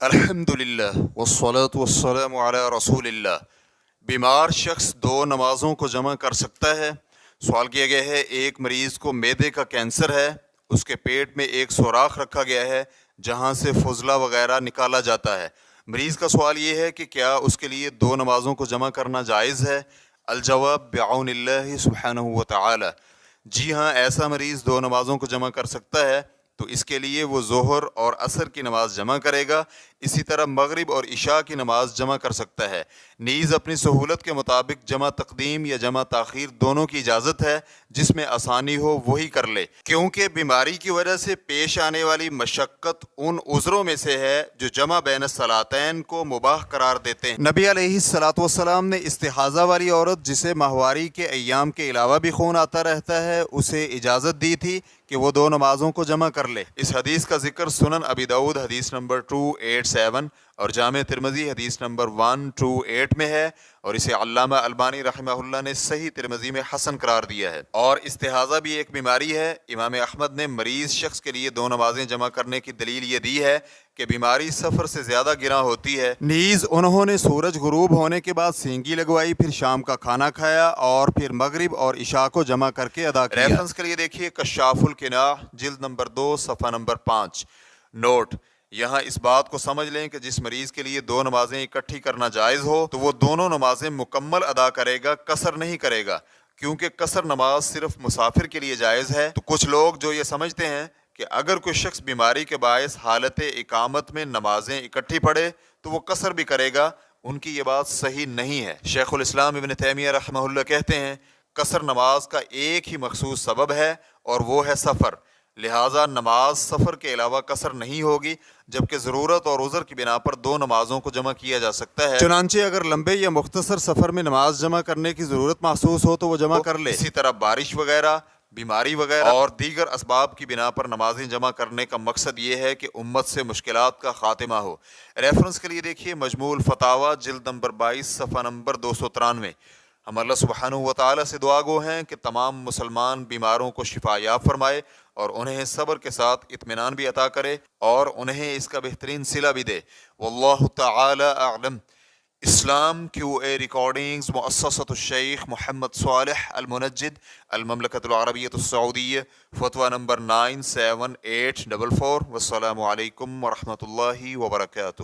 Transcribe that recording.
الحمدللہ والصلاة والسلام علی رسول اللہ۔ بیمار شخص دو نمازوں کو جمع کر سکتا ہے؟ سوال کیا گیا ہے، ایک مریض کو معدے کا کینسر ہے، اس کے پیٹ میں ایک سوراخ رکھا گیا ہے جہاں سے فضلہ وغیرہ نکالا جاتا ہے۔ مریض کا سوال یہ ہے کہ کیا اس کے لیے دو نمازوں کو جمع کرنا جائز ہے؟ الجواب بعون اللہ سبحانہ وتعالی، جی ہاں، ایسا مریض دو نمازوں کو جمع کر سکتا ہے، تو اس کے لیے وہ ظہر اور عصر کی نماز جمع کرے گا، اسی طرح مغرب اور عشاء کی نماز جمع کر سکتا ہے۔ نیز اپنی سہولت کے مطابق جمع تقدیم یا جمع تاخیر دونوں کی اجازت ہے، جس میں آسانی ہو وہی کر لے، کیونکہ بیماری کی وجہ سے پیش آنے والی مشقت ان عذروں میں سے ہے جو جمع بین الصلاتین کو مباح قرار دیتے ہیں۔ نبی علیہ الصلوۃ والسلام نے استحاضہ والی عورت جسے ماہواری کے ایام کے علاوہ بھی خون آتا رہتا ہے، اسے اجازت دی تھی کہ وہ دو نمازوں کو جمع کر لے۔ اس حدیث کا ذکر سنن ابی داؤد حدیث نمبر 287 اور جامع ترمذی حدیث نمبر 128 میں ہے، اور اسے علامہ البانی رحمہ اللہ نے صحیح ترمذی میں حسن قرار دیا ہے۔ اور استحاضہ بھی ایک بیماری ہے۔ امام احمد نے مریض شخص کے لیے دو نمازیں جمع کرنے کی دلیل یہ دی ہے کہ بیماری سفر سے زیادہ گراں ہوتی ہے۔ نیز انہوں نے سورج غروب ہونے کے بعد سینگی لگوائی، پھر شام کا کھانا کھایا اور پھر مغرب اور عشاء کو جمع کر کے ادا کیا۔ ریفرنس کے لیے دیکھیے کشاف القناع جلد نمبر 2 صفحہ نمبر 5۔ نوٹ: یہاں اس بات کو سمجھ لیں کہ جس مریض کے لیے دو نمازیں اکٹھی کرنا جائز ہو تو وہ دونوں نمازیں مکمل ادا کرے گا، قصر نہیں کرے گا، کیونکہ قصر نماز صرف مسافر کے لیے جائز ہے۔ تو کچھ لوگ جو یہ سمجھتے ہیں کہ اگر کوئی شخص بیماری کے باعث حالت اقامت میں نمازیں اکٹھی پڑھے تو وہ قصر بھی کرے گا، ان کی یہ بات صحیح نہیں ہے۔ شیخ الاسلام ابن تیمیہ رحمہ اللہ کہتے ہیں، قصر نماز کا ایک ہی مخصوص سبب ہے اور وہ ہے سفر، لہٰذا نماز سفر کے علاوہ قصر نہیں ہوگی، جبکہ ضرورت اور عذر کی بنا پر دو نمازوں کو جمع کیا جا سکتا ہے۔ چنانچہ اگر لمبے یا مختصر سفر میں نماز جمع کرنے کی ضرورت محسوس ہو تو وہ جمع کر لے۔ اسی طرح بارش وغیرہ، بیماری وغیرہ اور دیگر اسباب کی بنا پر نمازیں جمع کرنے کا مقصد یہ ہے کہ امت سے مشکلات کا خاتمہ ہو۔ ریفرنس کے لیے دیکھیے مجموع الفتاوی جلد نمبر 22 صفحہ نمبر 293۔ ہم اللہ سبحانہ و تعالیٰ سے دعا گو ہیں کہ تمام مسلمان بیماروں کو شفا یاب فرمائے اور انہیں صبر کے ساتھ اطمینان بھی عطا کرے اور انہیں اس کا بہترین صلہ بھی دے۔ واللہ تعالی اعلم۔ اسلام کیو اے ریکارڈنگز، مؤسسۃ الشیخ محمد صالح المنجد، المملکۃ العربیۃ السعودیہ، فتویٰ نمبر 97844۔ والسلام علیکم ورحمۃ اللہ وبرکاتہ۔